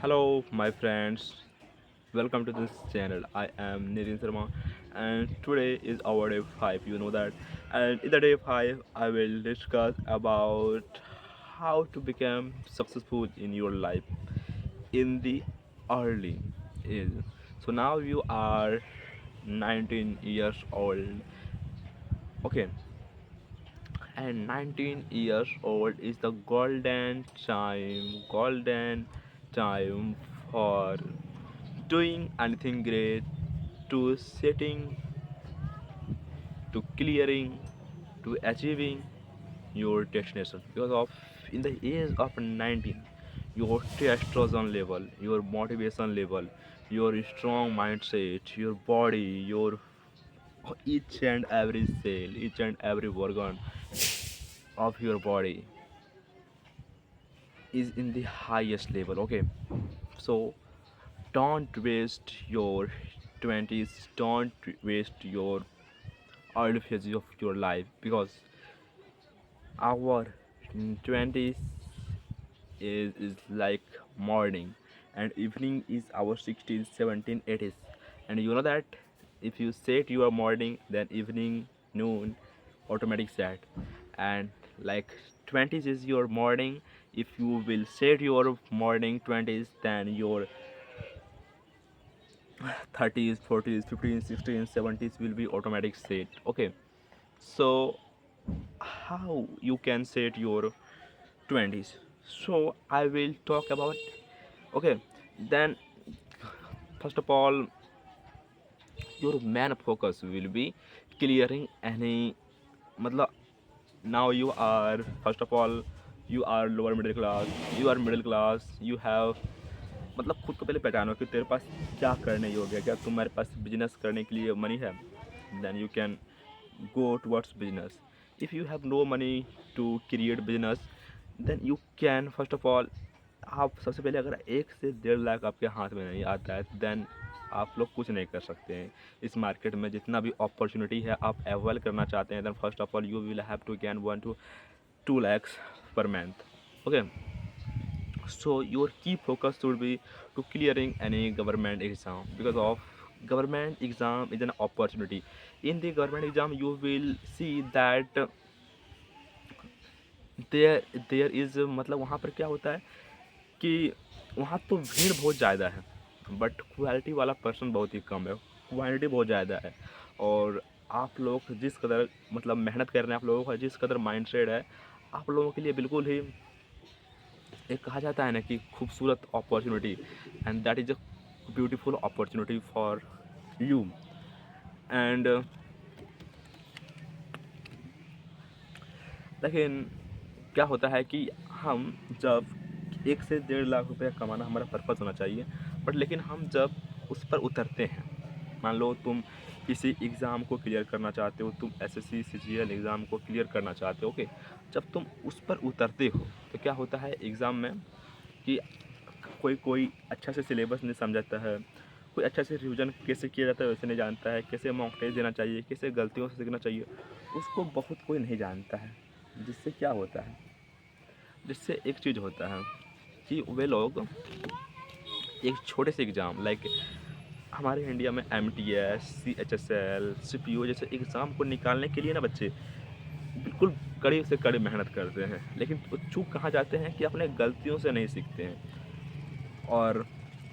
Hello, my friends. Welcome to this channel. I am Nitin Sharma, and today is our day 5. You know that. And in the day 5, I will discuss about how to become successful in your life in the early age. So now you are 19 years old. Okay, and 19 years old is the golden time for doing anything great, to setting, to clearing, to achieving your destination. Because of in the age of 19, your testosterone level, your motivation level, your strong mindset, your body, your each and every cell, each and every organ of your body is in the highest level. Okay, so don't waste your 20s, don't waste your early phases of your life, because our 20s is like morning, and evening is our 16, 17, 80s. And you know that if you set your morning, then evening, noon automatic set. And like 20s is your morning. If you will set your morning 20s, then your 30s, 40s, 15s, 16s, 70s will be automatic set. Okay, so how you can set your 20s? So I will talk about. Okay, then first of all, your main focus will be clearing any, मतलब, now you are, first of all, you are lower middle class, you are middle class, you have, मतलब खुद को पहले पहचानो कि तेरे पास क्या करने योग्य है, क्या तुम्हारे पास बिजनेस करने के लिए मनी है, then you can go towards business. If you have no money to create business, then you can, first of all, आप सबसे पहले अगर 1 से 1.5 लाख आपके हाथ में नहीं आता है, देन आप लोग कुछ नहीं कर सकते हैं इस मार्केट में। जितना भी अपॉर्चुनिटी है आप अवेल करना चाहते हैं, then first of all you will have to gain 1 to 2 lakhs per month. Okay, so your key focus should be to clearing any government exam, because of government exam is an opportunity. In the government exam you will see that there there is, मतलब वहाँ पर क्या होता है कि वहाँ तो भीड़ बहुत ज़्यादा है, बट क्वालिटी वाला पर्सन बहुत ही कम है, क्वांटिटी बहुत ज़्यादा है। और आप लोग जिस कदर, मतलब मेहनत कर रहे हैं, आप लोगों का जिस कदर माइंडसेट है, आप लोगों के लिए बिल्कुल ही एक कहा जाता है ना कि खूबसूरत opportunity, and that is a beautiful opportunity for you. And लेकिन क्या होता है कि हम जब 1 से 1.5 लाख रुपये कमाना हमारा पर्पज़ होना चाहिए, बट लेकिन हम जब उस पर उतरते हैं, मान लो तुम किसी एग्ज़ाम को क्लियर करना चाहते हो, तुम एसएससी सीजीएल एग्ज़ाम को क्लियर करना चाहते हो। ओके, जब तुम उस पर उतरते हो तो क्या होता है एग्ज़ाम में कि कोई कोई अच्छा से सिलेबस नहीं समझाता है, कोई अच्छा से रिवीजन कैसे किया जाता है वैसे नहीं जानता है, कैसे मॉक टेस्ट देना चाहिए, कैसे गलतियों से सीखना चाहिए, उसको बहुत कोई नहीं जानता है। जिससे क्या होता है, जिससे एक चीज़ होता है कि वे लोग एक छोटे से एग्ज़ाम, लाइक हमारे इंडिया में एमटीएस, सीएचएसएल, सीपीओ जैसे एग्ज़ाम को निकालने के लिए ना बच्चे बिल्कुल कड़ी से कड़ी मेहनत करते हैं, लेकिन वो चूक कहाँ जाते हैं कि अपने गलतियों से नहीं सीखते हैं। और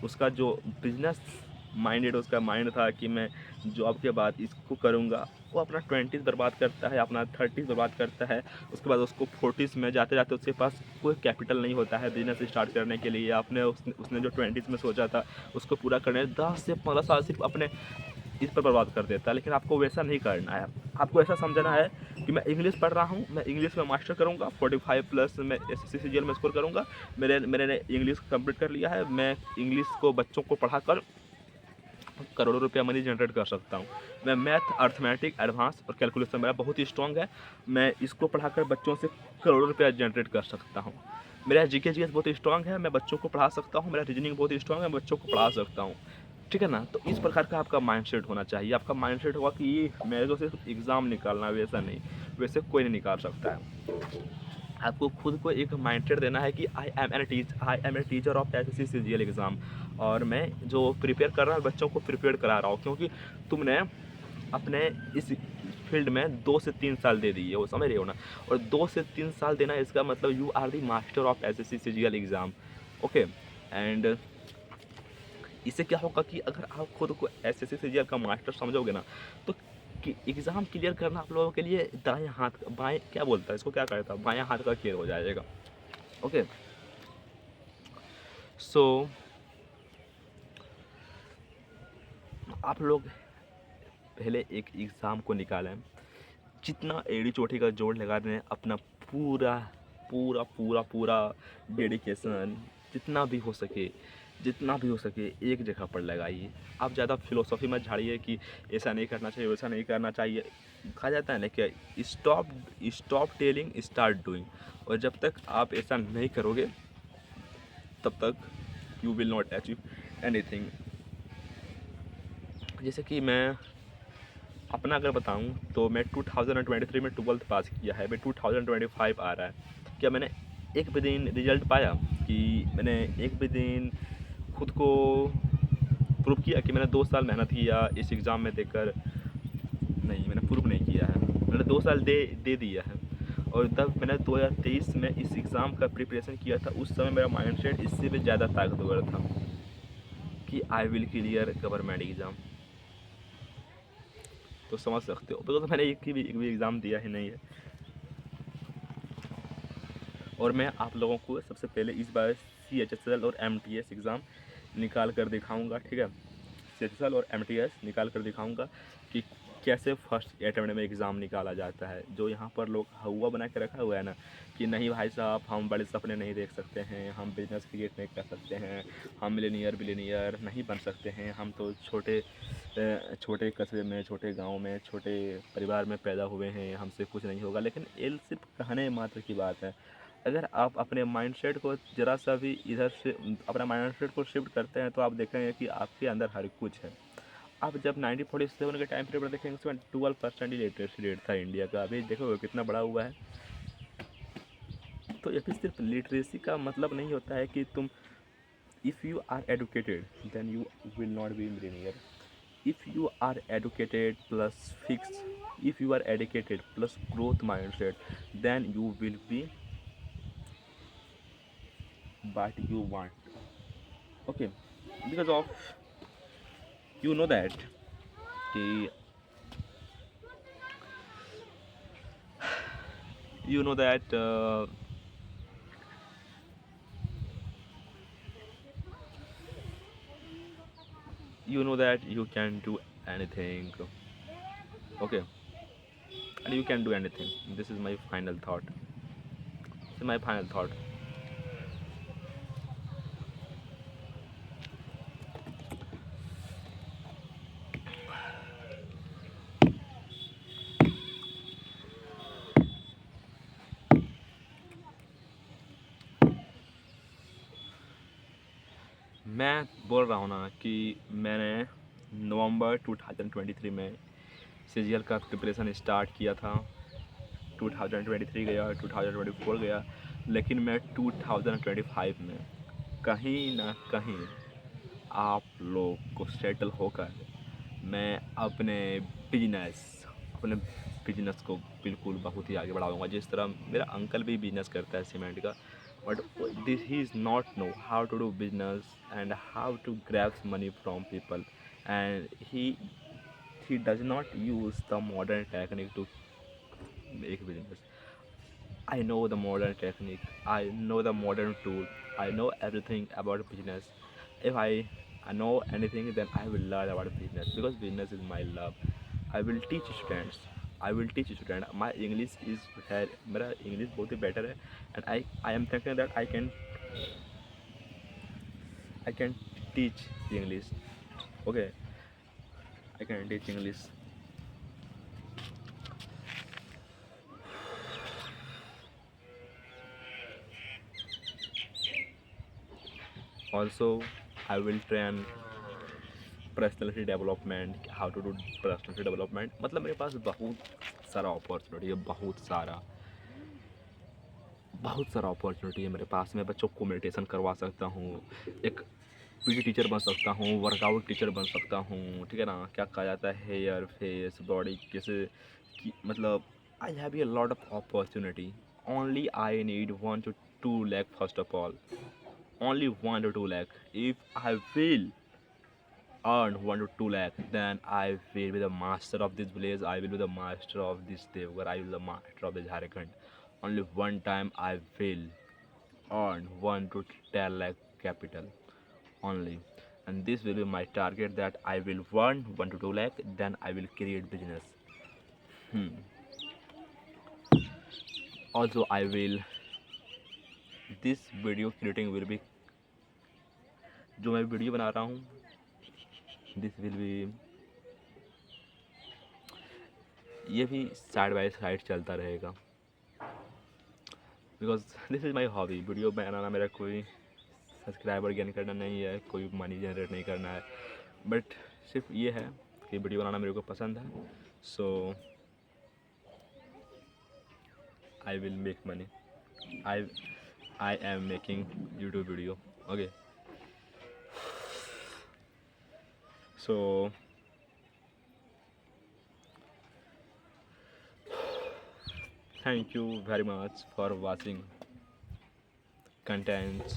उसका जो बिजनेस माइंडेड उसका माइंड था कि मैं जॉब के बाद इसको करूँगा, वो अपना 20s बर्बाद करता है, अपना 30s बर्बाद करता है। उसके बाद उसको 40s में जाते जाते उसके पास कोई कैपिटल नहीं होता है बिजनेस स्टार्ट करने के लिए। आपने उसने जो 20s में सोचा था उसको पूरा करने 10 से 15 साल सिर्फ अपने इस पर बर्बाद कर देता है। लेकिन आपको वैसा नहीं करना है, आपको ऐसा समझना है कि मैं इंग्लिश पढ़ रहा हूँ, मैं इंग्लिश में मास्टर करूँगा, 45+ मैं एसएससी सीजीएल में स्कोर करूँगा, मैंने इंग्लिश कंप्लीट कर लिया है, मैं इंग्लिश को बच्चों को पढ़ाकर करोड़ों रुपया मनी जनरेट कर सकता हूँ। मैं मैथ, अर्थमेटिक, एडवांस और कैलकुलेशन मेरा बहुत ही स्ट्रॉन्ग है, मैं इसको पढ़ाकर बच्चों से करोड़ों रुपया जनरेट कर सकता हूँ। मेरा जीके जीएस बहुत ही स्ट्रॉन्ग है, मैं बच्चों को पढ़ा सकता हूँ, मेरा रीजनिंग बहुत ही स्ट्रॉन्ग है, मैं बच्चों को पढ़ा सकता हूँ। ठीक है ना? तो इस प्रकार का आपका माइंडसेट होना चाहिए। आपका माइंडसेट होगा कि ये मेरे को सिर्फ एग्ज़ाम निकालना है, वैसा नहीं, वैसे कोई नहीं निकाल सकता है। आपको खुद को एक माइंडसेट देना है कि I am a teacher of SSC CGL exam, और मैं जो प्रिपेयर कर रहा हूँ बच्चों को प्रिपेयर करा रहा हूँ, क्योंकि तुमने अपने इस फील्ड में 2 से 3 साल दे दिए हो, समझ रहे हो ना। और 2 से 3 साल देना, इसका मतलब you are the master of SSC CGL exam. Okay. And इससे क्या होगा कि अगर आप खुद को एसएससी सीजीएल का मास्टर समझोगे ना, तो कि एग्ज़ाम क्लियर करना आप लोगों के लिए दाएं हाथ बाएं क्या बोलता है इसको, क्या कहता है, बाएं हाथ का खेल हो जाएगा। ओके। सो आप लोग पहले एक एग्ज़ाम को निकालें, जितना एड़ी चोटी का जोड़ लगा दें, अपना पूरा पूरा पूरा पूरा डेडिकेशन जितना भी हो सके एक जगह पर लगाइए। आप ज़्यादा फिलोसॉफी मत झाड़िए कि ऐसा नहीं करना चाहिए, वैसा नहीं करना चाहिए। कहा जाता है ना कि स्टॉप टेलिंग स्टार्ट डूइंग, और जब तक आप ऐसा नहीं करोगे तब तक you will not achieve anything. जैसे कि मैं अपना अगर बताऊं तो मैं 2023 में 12th पास किया है, मैं 2025 आ रहा है। क्या मैंने एक भी दिन रिजल्ट पाया कि मैंने एक भी दिन खुद को प्रूव किया कि मैंने 2 साल मेहनत किया इस एग्ज़ाम में देकर? नहीं, मैंने प्रूव नहीं किया है। मैंने 2 साल दे दिया है। और तब मैंने 2023 में इस एग्ज़ाम का प्रिपरेशन किया था, उस समय मेरा माइंडसेट इससे भी ज़्यादा ताकतवर था कि I will clear government exam. तो समझ सकते हो, बिकॉज मैंने एक भी एग्ज़ाम दिया ही नहीं है। और मैं आप लोगों को सबसे पहले इस बार CHSL और MTS एग्ज़ाम निकाल कर दिखाऊंगा, ठीक है। CHSL और MTS निकाल कर दिखाऊंगा कि कैसे फर्स्ट अटेम्प्ट में एग्ज़ाम निकाला जाता है। जो यहाँ पर लोग हवा बना के रखा हुआ है ना कि नहीं भाई साहब, हम बड़े सपने नहीं देख सकते हैं, हम बिजनेस क्रिएट नहीं कर सकते हैं, हम बिलियनियर नहीं बन सकते हैं, हम तो छोटे कस्बे में, छोटे गांव में, छोटे परिवार में पैदा हुए हैं, हमसे कुछ नहीं होगा। लेकिन ये सिर्फ कहने मात्र की बात है। अगर आप अपने माइंडसेट को ज़रा सा भी इधर से अपना माइंडसेट को शिफ्ट करते हैं तो आप देखेंगे कि आपके अंदर हर कुछ है। आप जब 1947 के टाइम पीरियड देखेंगे, उसमें 12% ही लिटरेसी रेट था इंडिया का। अभी देखो कितना बड़ा हुआ है। तो ये भी सिर्फ लिटरेसी का मतलब नहीं होता है कि तुम if you are educated then you will not be millionaire. If you are educated plus fix, if you are educated plus growth mindset then you will be what you want. Okay, because of you know that कि you know that you know that you can do anything. Okay, and you can do anything. This is my final thought. This is my final thought. मैं बोल रहा हूँ ना कि मैंने नवंबर 2023 में CGL का प्रिपरेशन स्टार्ट किया था। 2023 गया, 2024 गया, लेकिन मैं 2025 में कहीं ना कहीं आप लोग को सेटल होकर मैं अपने बिजनेस को बिल्कुल बहुत ही आगे बढ़ाऊंगा। जिस तरह मेरा अंकल भी बिजनेस करता है सीमेंट का, but this he is not know how to do business and how to grab money from people, and he does not use the modern technique to make business. I know the modern technique, I know the modern tool, I know everything about business. If I know anything, then I will learn about business, because business is my love. I will teach students. I will teach students. My English is मेरा English बहुत ही better है, and I am thinking that I can teach English. Okay, I can teach English. Also, I will train personality development, how to do personality development. मतलब मेरे पास बहुत सारा opportunity है, बहुत बहुत सारा अपॉर्चुनिटी है मेरे पास। मैं बच्चों को मेडिटेशन करवा सकता हूँ, एक पीटी टीचर बन सकता हूँ, वर्कआउट टीचर बन सकता हूँ, ठीक है ना? क्या कहा जाता है, हेयर, फेस, बॉडी कैसे कि मतलब I have a lot of opportunity. Only I need 1 to 2 lakh first of all. Only 1 to 2 lakh. If I will earn 1 to 2 lakh, then I will be the master of this village. I will be the master of this Devgar. I will be the master of the Jharkhand. Only one time I will earn 1 to 10 lakh capital only, and this will be my target. That I will earn 1 to 2 lakh. Then I will create business. Hmm. Also, I will. This video creating will be जो मैं video बना रहा हूँ. This will be ये भी side by side चलता रहेगा, because this is my hobby. Video बनाना मेरा कोई सब्सक्राइबर गेन करना नहीं है, कोई मनी जनरेट नहीं करना है, बट सिर्फ ये है कि वीडियो बनाना मेरे को पसंद है। So I will make money. I I am making YouTube video. Okay, so thank you very much for watching content,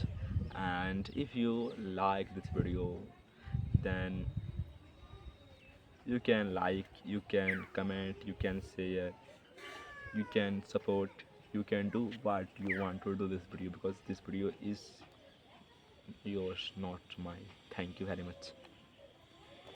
and if you like this video, then you can like, you can comment, you can share, you can support, you can do what you want to do this video, because this video is yours, not mine. Thank you very much.